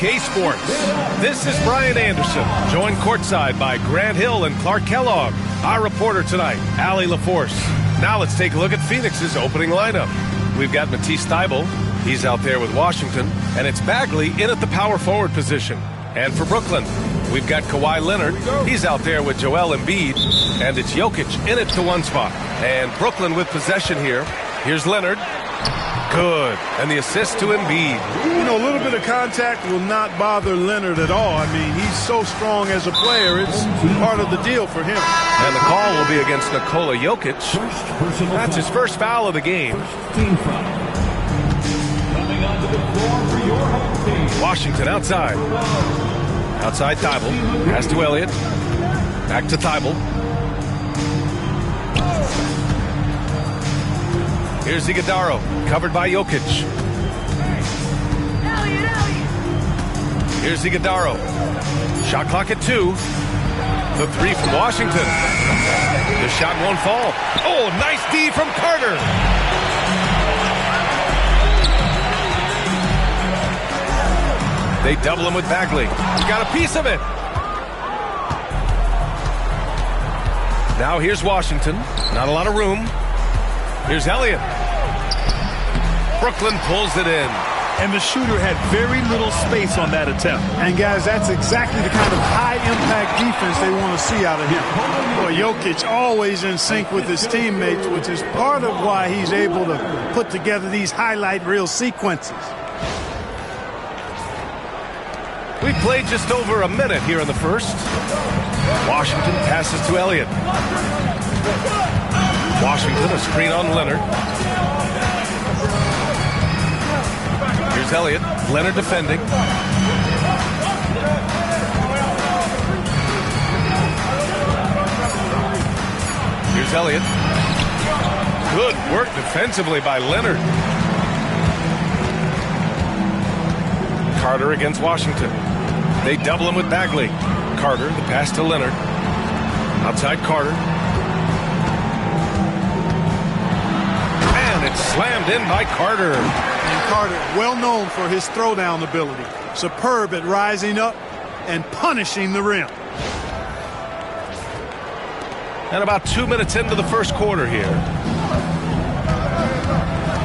UK Sports. This is Brian Anderson, joined courtside by Grant Hill and Clark Kellogg. Our reporter tonight, Allie LaForce. Now let's take a look at Phoenix's opening lineup. We've got Matisse Thybulle. He's out there with Washington. And it's Bagley in at the power forward position. And for Brooklyn, we've got Kawhi Leonard. He's out there with Joel Embiid. And it's Jokic in at the one spot. And Brooklyn with possession here. Here's Leonard. Good. And the assist to Embiid. You know, a little bit of contact will not bother Leonard at all. I mean, he's so strong as a player. It's part of the deal for him. And the call will be against Nikola Jokic. That's his first foul of the game. Washington outside. Outside Thybulle. Pass to Elliott. Back to Thybulle. Here's Iguodala, covered by Jokic. Here's Iguodala. Shot clock at 2. The three from Washington. The shot won't fall. Oh, nice D from Carter. They double him with Bagley. He got a piece of it. Now here's Washington. Not a lot of room. Here's Elliott. Brooklyn pulls it in. And the shooter had very little space on that attempt. And, guys, that's exactly the kind of high-impact defense they want to see out of him. Boy, Jokic always in sync with his teammates, which is part of why he's able to put together these highlight reel sequences. We played just over a minute here in the first. Washington passes to Elliott. Washington, a screen on Leonard. Here's Elliott. Leonard defending. Here's Elliott. Good work defensively by Leonard. Carter against Washington. They double him with Bagley. Carter, the pass to Leonard. Outside Carter. And it's slammed in by Carter. And Carter, well known for his throwdown ability. Superb at rising up and punishing the rim. And about 2 minutes into the first quarter here.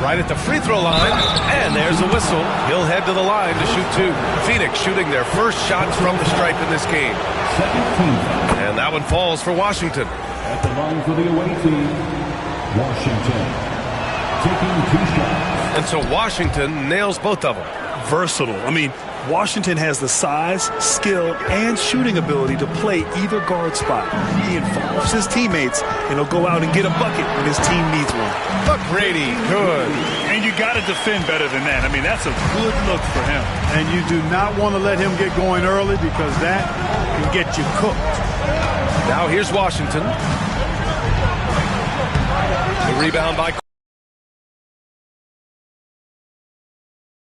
Right at the free throw line, and there's a whistle. He'll head to the line to shoot 2. Phoenix shooting their first shots from the stripe in this game. And that one falls for Washington. At the line for the away team, Washington taking 2 shots. And so Washington nails both of them. Versatile. I mean, Washington has the size, skill, and shooting ability to play either guard spot. He involves his teammates, and he'll go out and get a bucket when his team needs one. Brady, good. And you got to defend better than that. I mean, that's a good look for him. And you do not want to let him get going early because that can get you cooked. Now here's Washington. The rebound by...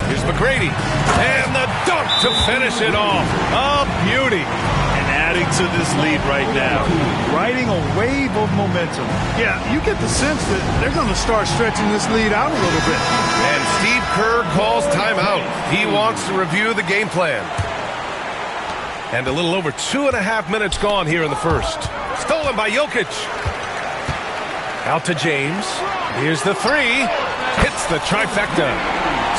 Here's McGrady. And the dunk to finish it off. A beauty. And adding to this lead right now. Riding a wave of momentum. Yeah, you get the sense that they're going to start stretching this lead out a little bit. And Steve Kerr calls timeout. He wants to review the game plan. And a little over 2.5 minutes gone here in the first. Stolen by Jokic. Out to James. Here's the 3. Hits the trifecta.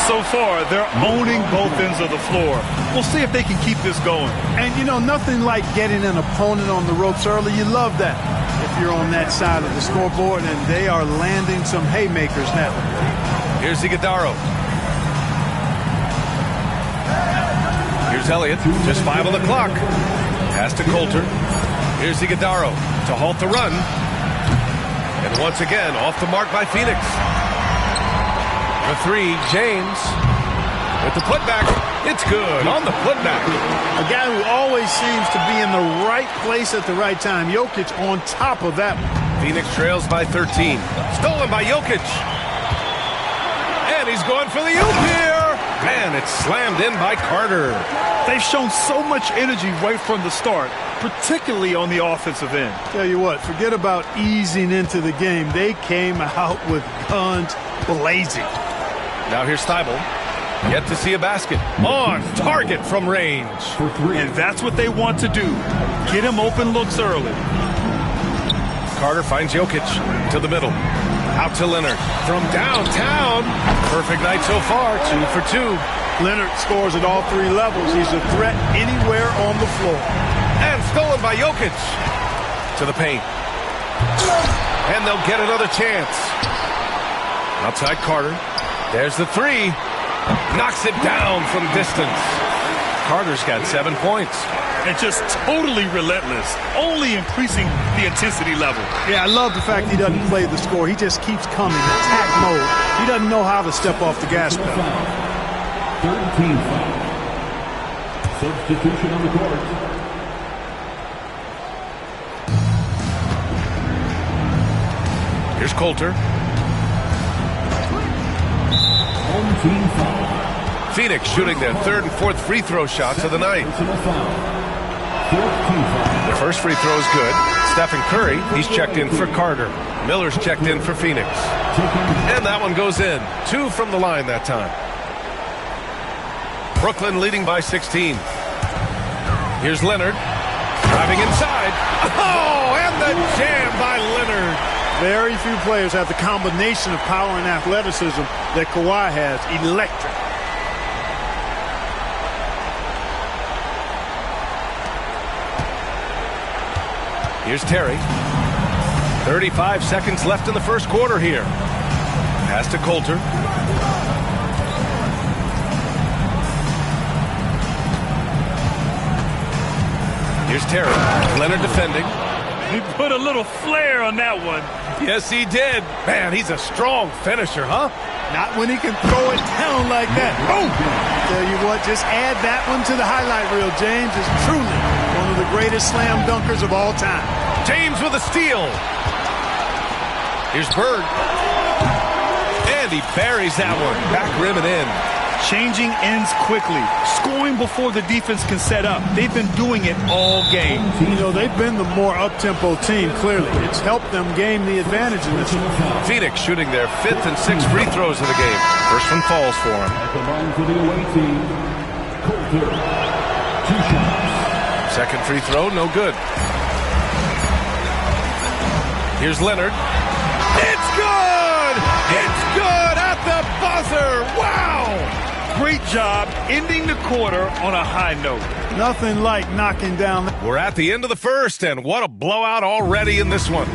So far, they're owning both ends of the floor. We'll see if they can keep this going. And, you know, nothing like getting an opponent on the ropes early. You love that if you're on that side of the scoreboard, and they are landing some haymakers now. Here's Iguodala. Here's Elliott. Just 5 on the clock. Pass to Coulter. Here's Iguodala to halt the run. And once again, off the mark by Phoenix. The 3, James, with the putback. It's good on the putback. A guy who always seems to be in the right place at the right time. Jokic on top of that one. Phoenix trails by 13. Stolen by Jokic. And he's going for the oop here. And it's slammed in by Carter. They've shown so much energy right from the start, particularly on the offensive end. Tell you what, forget about easing into the game. They came out with guns blazing. Now here's Thybulle. Yet to see a basket. On target from range. And that's what they want to do. Get him open looks early. Carter finds Jokic to the middle. Out to Leonard from downtown. Perfect night so far, 2 for 2. Leonard scores at all three levels. He's a threat anywhere on the floor. And stolen by Jokic. To the paint. And they'll get another chance. Outside Carter. There's the three. Knocks it down from distance. Carter's got 7 points. And just totally relentless, only increasing the intensity level. Yeah, I love the fact he doesn't play the score. He just keeps coming, attack mode. He doesn't know how to step off the gas pedal. Third team foul. Substitution on the court. Here's Coulter. Home team foul. Phoenix shooting their third and fourth free throw shots of the night. The first free throw is good. Stephen Curry, he's checked in for Carter. Miller's checked in for Phoenix. And that one goes in. 2 from the line that time. Brooklyn leading by 16. Here's Leonard. Driving inside. Oh, and the jam by Leonard. Very few players have the combination of power and athleticism that Kawhi has. Electric. Here's Terry. 35 seconds left in the first quarter here. Pass to Coulter. Here's Terry. Leonard defending. He put a little flair on that one. Yes, he did. Man, he's a strong finisher, huh? Not when he can throw it down like that. Boom! Tell you what, just add that one to the highlight reel. James is truly one of the greatest slam dunkers of all time. James with a steal. Here's Bird. And he buries that one. Back rim and in. Changing ends quickly. Scoring before the defense can set up. They've been doing it all game. You know, they've been the more up-tempo team, clearly. It's helped them gain the advantage in this one. Phoenix shooting their 5th and 6th free throws of the game. First one falls for him. At the line for the away team, Coulter. 2 shots. Second free throw, no good. Here's Leonard. It's good! It's good at the buzzer! Wow! Great job ending the quarter on a high note. Nothing like knocking down. We're at the end of the first, and what a blowout already in this one.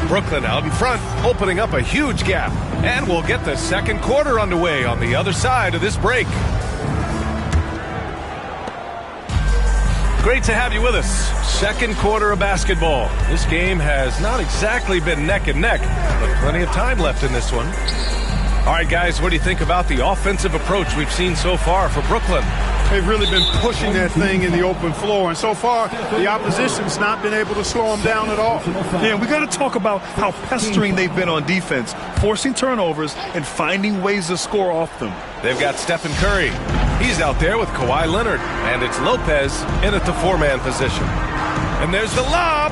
Brooklyn out in front, opening up a huge gap. And we'll get the second quarter underway on the other side of this break. Great to have you with us. Second quarter of basketball. This game has not exactly been neck and neck, but plenty of time left in this one. All right, guys, what do you think about the offensive approach we've seen so far for Brooklyn? They've really been pushing that thing in the open floor, and so far, the opposition's not been able to slow them down at all. Yeah, we got to talk about how pestering they've been on defense, forcing turnovers and finding ways to score off them. They've got Stephen Curry. He's out there with Kawhi Leonard, and it's Lopez in at the 4-man position. And there's the lob.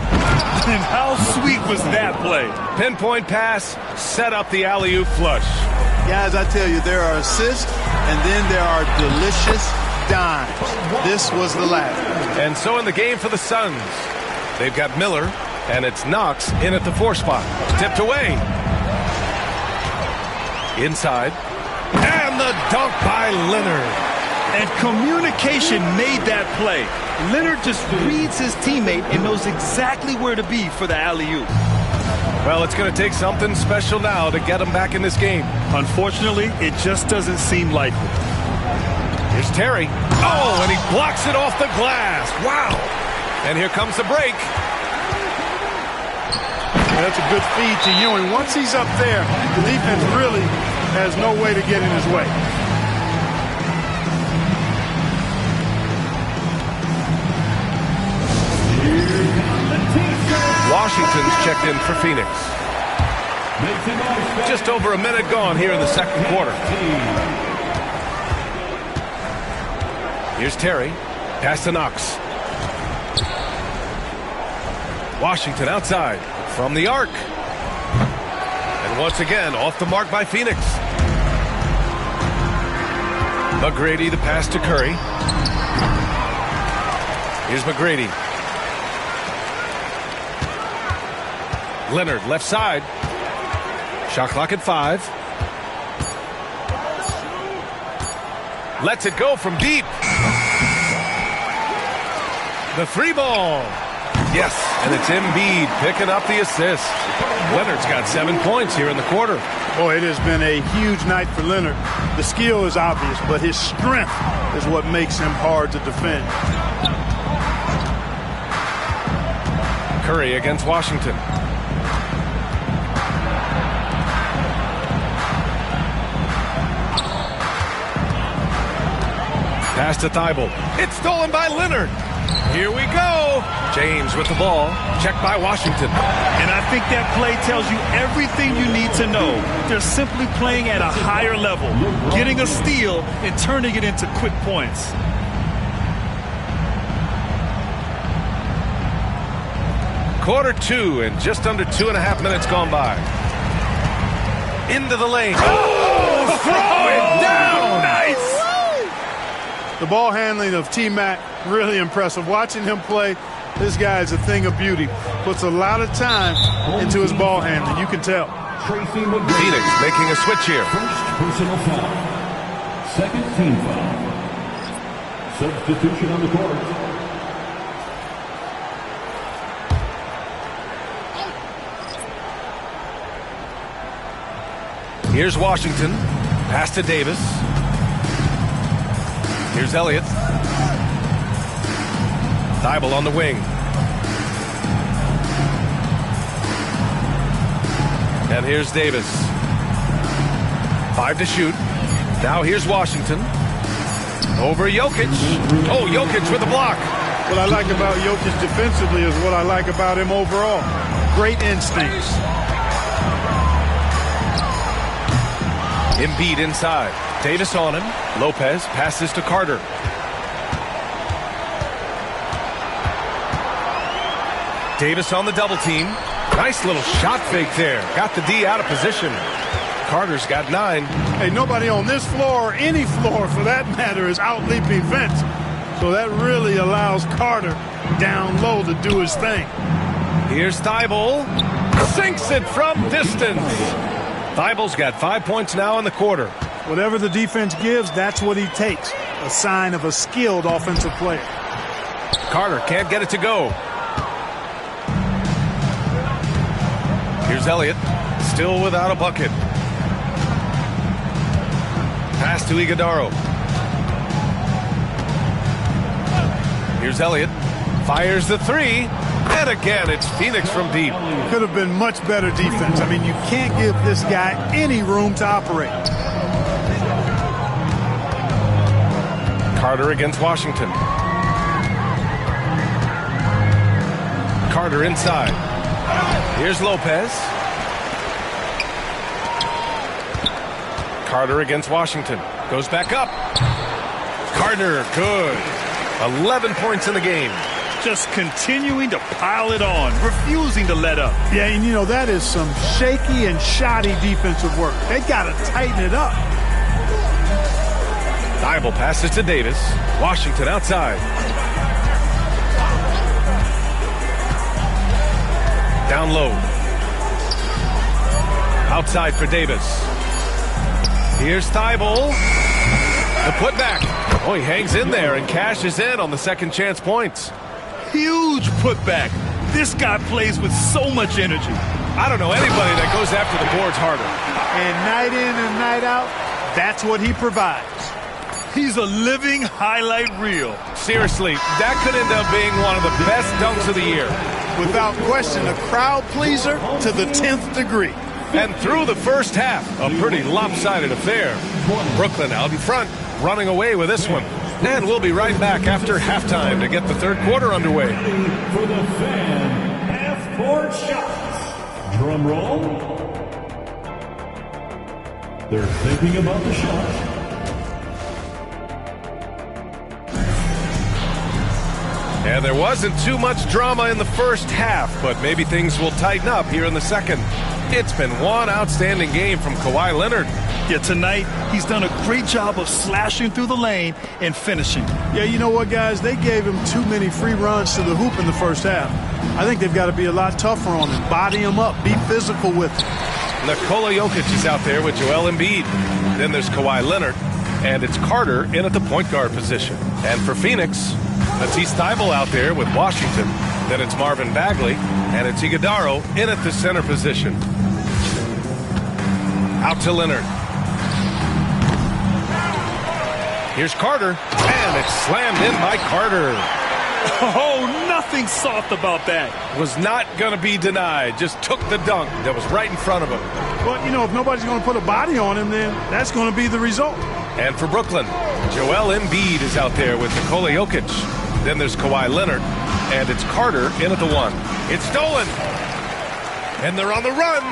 And how sweet was that play? Pinpoint pass, set up the alley-oop flush. Guys, I tell you, there are assists, and then there are delicious dimes. This was the last. And so in the game for the Suns, they've got Miller, and it's Knox in at the 4 spot. Tipped away. Inside. And the dunk by Leonard. And communication made that play. Leonard just reads his teammate and knows exactly where to be for the alley-oop. Well, it's going to take something special now to get him back in this game. Unfortunately, it just doesn't seem likely. Here's Terry. Oh, and he blocks it off the glass. Wow. And here comes the break. That's a good feed to Ewing. Once he's up there, the defense really has no way to get in his way. Washington's checked in for Phoenix. Just over a minute gone here in the second quarter. Here's Terry. Pass to Knox. Washington outside from the arc. And once again, off the mark by Phoenix. McGrady, the pass to Curry. Here's McGrady. Leonard, left side. Shot clock at 5. Lets it go from deep. The 3-ball. Yes, and it's Embiid picking up the assist. Leonard's got 7 points here in the quarter. Boy, it has been a huge night for Leonard. The skill is obvious, but his strength is what makes him hard to defend. Curry against Washington. Pass to Thibault. It's stolen by Leonard. Here we go. James with the ball. Checked by Washington. And I think that play tells you everything you need to know. They're simply playing at a higher level, getting a steal and turning it into quick points. Quarter 2 and just under 2.5 minutes gone by. Into the lane. Oh, throw it down. Nice. The ball handling of T-Mac, really impressive. Watching him play, this guy is a thing of beauty. Puts a lot of time into his ball handling, you can tell. Phoenix making a switch here. First personal foul. Second team foul. Substitution on the court. Here's Washington. Pass to Davis. Here's Elliott. Thibault on the wing. And here's Davis. 5 to shoot. Now here's Washington. Over Jokic. Oh, Jokic with a block. What I like about Jokic defensively is what I like about him overall. Great instincts. Embiid inside. Davis on him. Lopez passes to Carter. Davis on the double team. Nice little shot fake there. Got the D out of position. Carter's got 9. Hey, nobody on this floor or any floor for that matter is out-leaping Vince. So that really allows Carter down low to do his thing. Here's Thibault. Sinks it from distance. Thibault's got 5 points now in the quarter. Whatever the defense gives, that's what he takes. A sign of a skilled offensive player. Carter can't get it to go. Here's Elliott. Still without a bucket. Pass to Iguodaro. Here's Elliott. Fires the 3. And again, it's Phoenix from deep. Could have been much better defense. I mean, you can't give this guy any room to operate. Carter against Washington. Carter inside. Here's Lopez. Carter against Washington. Goes back up. Carter, good. 11 points in the game. Just continuing to pile it on, refusing to let up. Yeah, and you know, that is some shaky and shoddy defensive work. They got to tighten it up. Thibault passes to Davis. Washington outside. Down low. Outside for Davis. Here's Thibault. The putback. Oh, he hangs in there and cashes in on the second chance points. Huge putback. This guy plays with so much energy. I don't know anybody that goes after the boards harder. And night in and night out, that's what he provides. He's a living highlight reel. Seriously, that could end up being one of the best dunks of the year. Without question, a crowd pleaser to the 10th degree. And through the first half, a pretty lopsided affair. Brooklyn out in front, running away with this one. And we'll be right back after halftime to get the third quarter underway. For the fan half-court shots. Drum roll. They're thinking about the shot. And there wasn't too much drama in the first half, but maybe things will tighten up here in the second. It's been one outstanding game from Kawhi Leonard. Yeah, tonight he's done a great job of slashing through the lane and finishing. Yeah, you know what, guys? They gave him too many free runs to the hoop in the first half. I think they've got to be a lot tougher on him. Body him up. Be physical with him. Nikola Jokic is out there with Joel Embiid. Then there's Kawhi Leonard. And it's Carter in at the point guard position. And for Phoenix, Matisse Thybulle out there with Washington. Then it's Marvin Bagley. And it's Iguodala in at the center position. Out to Leonard. Here's Carter. And it's slammed in by Carter. Oh, nothing soft about that. Was not going to be denied. Just took the dunk that was right in front of him. But, you know, if nobody's going to put a body on him, then that's going to be the result. And for Brooklyn, Joel Embiid is out there with Nikola Jokic. Then there's Kawhi Leonard. And it's Carter in at the one. It's stolen. And they're on the run.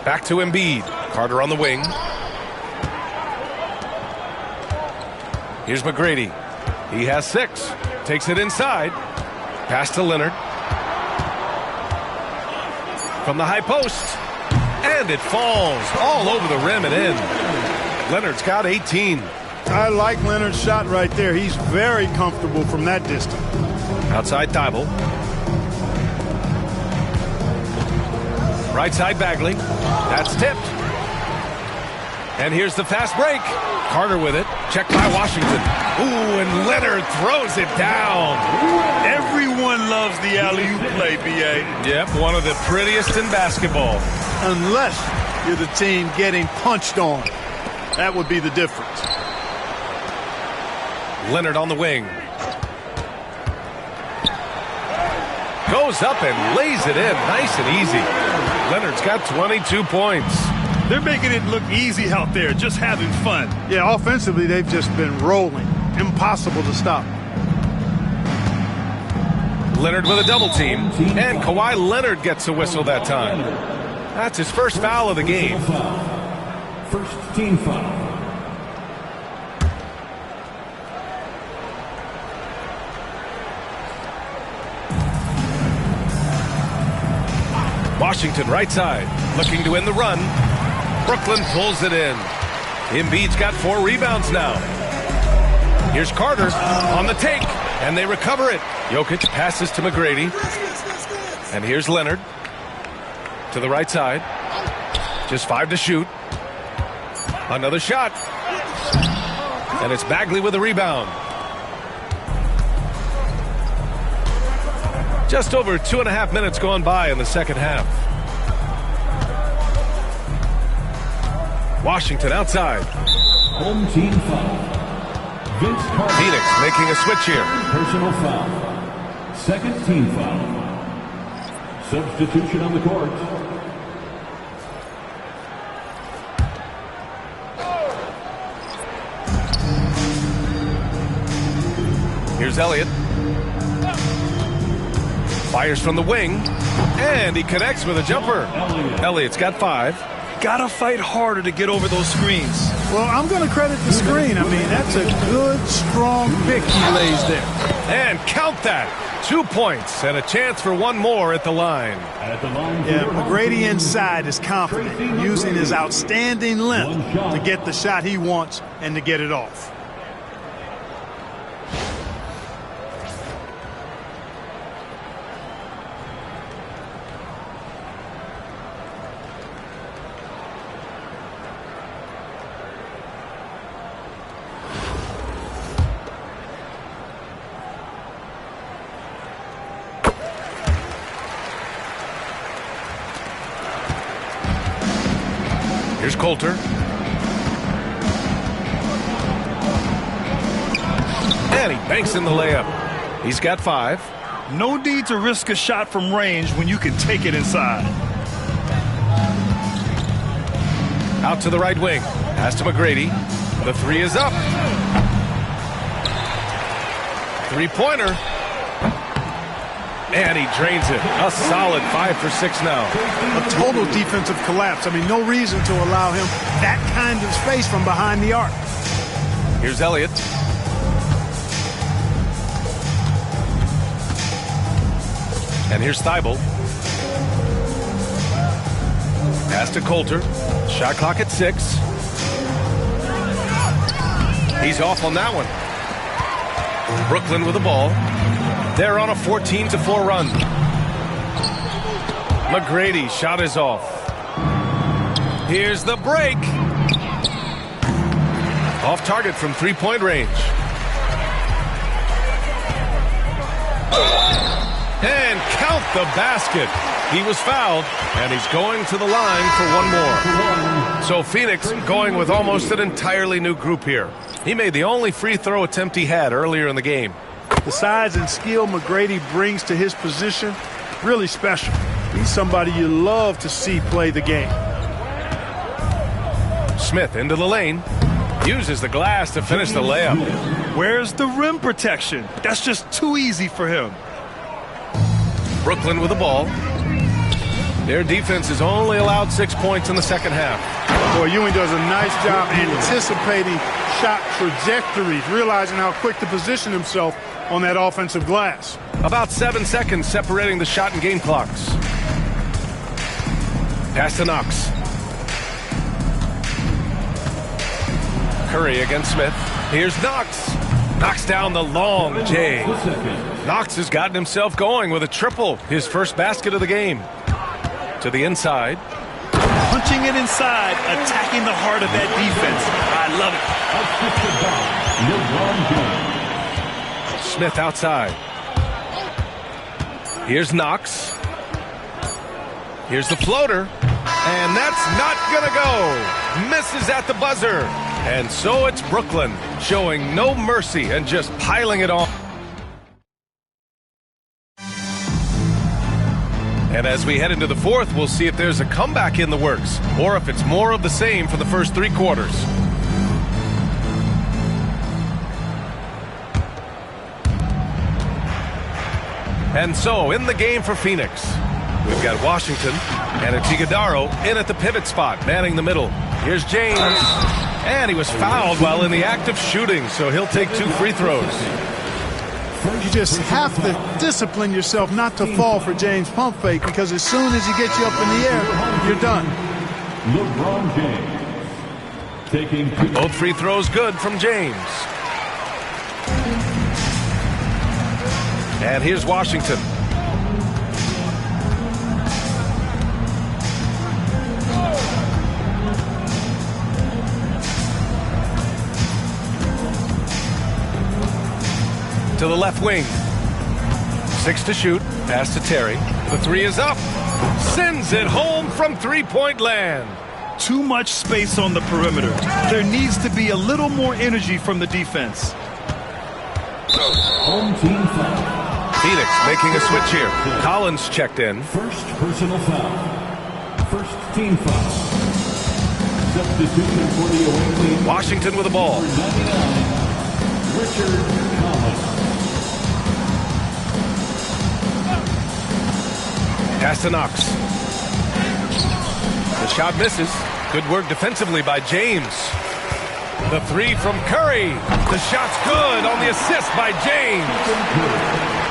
Back to Embiid. Carter on the wing. Here's McGrady. He has 6. Takes it inside. Pass to Leonard. From the high post. And it falls all over the rim and in. Leonard's got 18. I like Leonard's shot right there. He's very comfortable from that distance. Outside Thybulle. Right side Bagley. That's tipped. And here's the fast break. Carter with it. Checked by Washington. Ooh, and Leonard throws it down. Everyone loves the alley-oop play, B.A. Yep, one of the prettiest in basketball. Unless you're the team getting punched on. That would be the difference. Leonard on the wing. Goes up and lays it in. Nice and easy. Leonard's got 22 points. They're making it look easy out there, just having fun. Yeah, offensively, they've just been rolling. Impossible to stop. Leonard with a double team. And Kawhi Leonard gets a whistle that time. That's his first foul of the game. First team foul. Washington right side, looking to end the run. Brooklyn pulls it in. Embiid's got 4 rebounds now. Here's Carter on the take, and they recover it. Jokic passes to McGrady. And here's Leonard to the right side. Just 5 to shoot. Another shot. And it's Bagley with a rebound. Just over 2.5 minutes gone by in the second half. Washington outside. Home team foul. Vince Carter. Phoenix making a switch here. Personal foul. Second team foul. Substitution on the court. Here's Elliott. Fires from the wing. And he connects with a jumper. Elliott's got 5. Gotta fight harder to get over those screens. Well, I'm going to credit the screen. I mean, that's a good, strong pick he lays there. And count that. 2 points and a chance for one more at the line. At the line. Yeah, McGrady inside is confident, using his outstanding length to get the shot he wants and to get it off. Here's Coulter. And he banks in the layup. He's got 5. No need to risk a shot from range when you can take it inside. Out to the right wing. Pass to McGrady. The 3 is up. 3-pointer. And he drains it. A solid 5 for 6 now. A total defensive collapse. I mean, no reason to allow him that kind of space from behind the arc. Here's Elliott. And here's Thybulle. Pass to Coulter. Shot clock at 6. He's off on that one. Brooklyn with the ball. They're on a 14-4 run. McGrady shot is off. Here's the break. Off target from three-point range. And count the basket. He was fouled, and he's going to the line for one more. So Phoenix going with almost an entirely new group here. He made the only free throw attempt he had earlier in the game. The size and skill McGrady brings to his position, really special. He's somebody you love to see play the game. Smith into the lane. Uses the glass to finish the layup. Where's the rim protection? That's just too easy for him. Brooklyn with the ball. Their defense has only allowed 6 points in the second half. Boy, Ewing does a nice job anticipating shot trajectories, realizing how quick to position himself on that offensive glass. About 7 seconds separating the shot and game clocks. Pass to Knox. Curry against Smith. Here's Knox. Knocks down the long J. Knox has gotten himself going with a triple. His first basket of the game. To the inside. Punching it inside, attacking the heart of that defense. I love it. Smith outside. Here's Knox. Here's the floater. And that's not gonna go. Misses at the buzzer. And so it's Brooklyn showing no mercy and just piling it on. And as we head into the fourth, we'll see if there's a comeback in the works or if it's more of the same for the first 3 quarters. And so in the game for Phoenix, we've got Washington and it's Iguodala in at the pivot spot, manning the middle. Here's James. And he was fouled while in the act of shooting, so he'll take 2 free throws. You just have to discipline yourself not to fall for James' pump fake, because as soon as he gets you up in the air, you're done. LeBron James taking 2. Both free throws good from James. And here's Washington. To the left wing. 6 to shoot. Pass to Terry. The 3 is up. Sends it home from three-point land. Too much space on the perimeter. There needs to be a little more energy from the defense. Home team foul. Phoenix making a switch here. Collins checked in. First personal foul. First team foul. Substitution for the away team. Washington with the ball. Number 99, Richard Collins. Pass to Knox. The shot misses. Good work defensively by James. The 3 from Curry. The shot's good on the assist by James.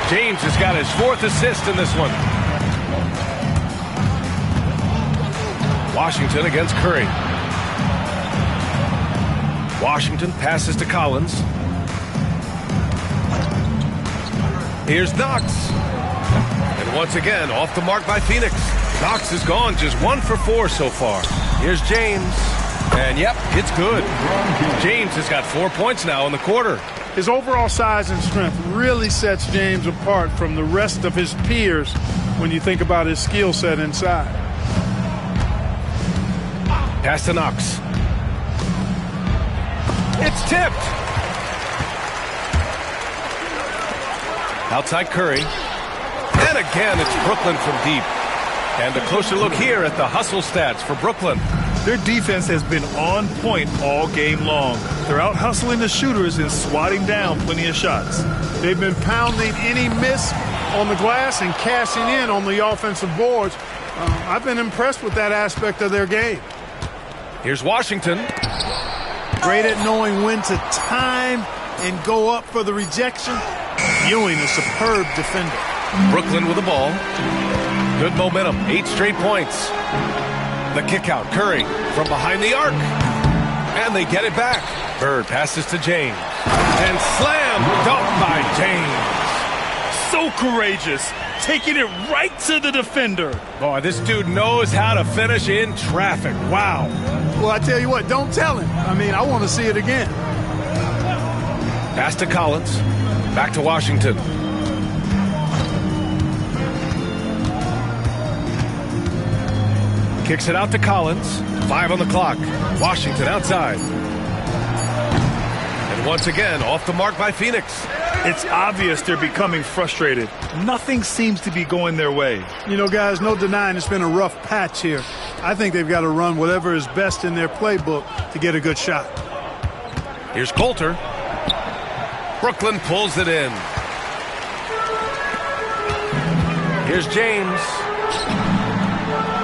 James has got his 4th assist in this one. Washington against Curry. Washington passes to Collins. Here's Knox. And once again, off the mark by Phoenix. Knox has gone just 1 for 4 so far. Here's James. And yep, it's good. James has got 4 points now in the quarter. His overall size and strength really sets James apart from the rest of his peers when you think about his skill set inside. Pass to Knox. It's tipped. Outside Curry. And again, it's Brooklyn from deep. And a closer look here at the hustle stats for Brooklyn. Their defense has been on point all game long. They're out hustling the shooters and swatting down plenty of shots. They've been pounding any miss on the glass and cashing in on the offensive boards. I've been impressed with that aspect of their game. Here's Washington. Great at knowing when to time and go up for the rejection. Ewing, a superb defender. Brooklyn with the ball. Good momentum. 8 straight points. The kick out. Curry from behind the arc. And they get it back. Bird passes to James. And slam dunked by James. So courageous. Taking it right to the defender. Boy, this dude knows how to finish in traffic. Wow. Well, I tell you what, don't tell him. I mean, I want to see it again. Pass to Collins. Back to Washington. Kicks it out to Collins. 5 on the clock. Washington outside. And once again, off the mark by Phoenix. It's obvious they're becoming frustrated. Nothing seems to be going their way. You know, guys, no denying it's been a rough patch here. I think they've got to run whatever is best in their playbook to get a good shot. Here's Coulter. Brooklyn pulls it in. Here's James.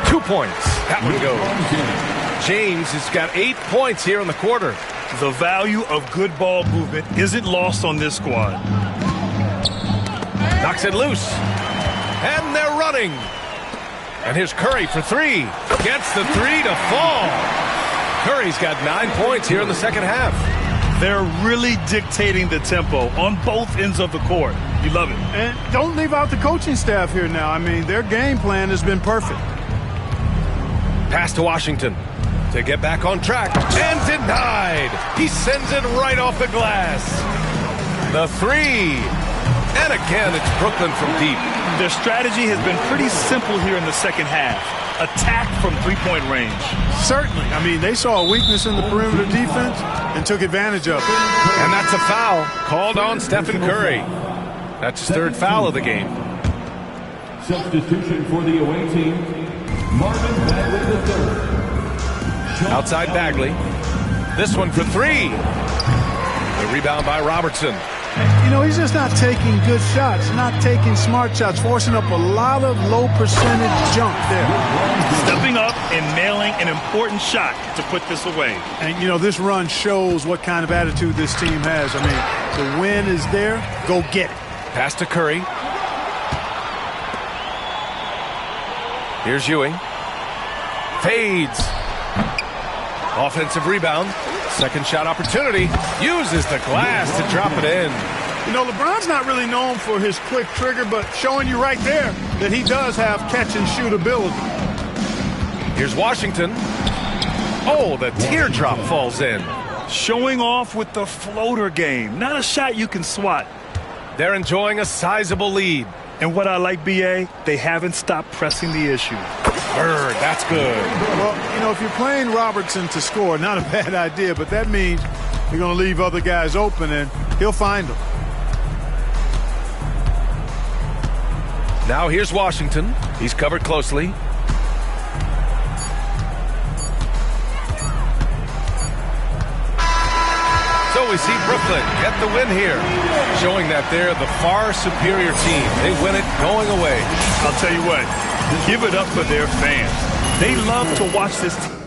2 points. That one goes. James has got 8 points here in the quarter. The value of good ball movement isn't lost on this squad. Knocks it loose. And they're running. And here's Curry for 3. Gets the 3 to fall. Curry's got 9 points here in the second half. They're really dictating the tempo on both ends of the court. You love it. And don't leave out the coaching staff here now. I mean, their game plan has been perfect. Pass to Washington to get back on track. And denied. He sends it right off the glass. The 3. And again, it's Brooklyn from deep. Their strategy has been pretty simple here in the second half. Attack from three-point range. Certainly. I mean, they saw a weakness in the perimeter defense and took advantage of it. And that's a foul called on Stephen Curry. That's his 3rd foul of the game. Substitution for the away team, Marvin Bagley III. Outside Bagley. This one for 3. The rebound by Robertson. You know, he's just not taking good shots, not taking smart shots, forcing up a lot of low percentage jump there. Stepping up and nailing an important shot to put this away. And, you know, this run shows what kind of attitude this team has. I mean, the win is there. Go get it. Pass to Curry. Here's Ewing. Fades. Offensive rebound. Second shot opportunity. Uses the glass to drop it in. You know, LeBron's not really known for his quick trigger, but showing you right there that he does have catch-and-shoot ability. Here's Washington. Oh, the teardrop falls in. Showing off with the floater game. Not a shot you can swat. They're enjoying a sizable lead. And what I like, B.A., they haven't stopped pressing the issue. Bird, that's good. Well, you know, if you're playing Robertson to score, not a bad idea, but that means you're going to leave other guys open, and he'll find them. Now here's Washington. He's covered closely. So we see Brooklyn get the win here, showing that they're the far superior team. They win it going away. I'll tell you what, give it up for their fans. They love to watch this team.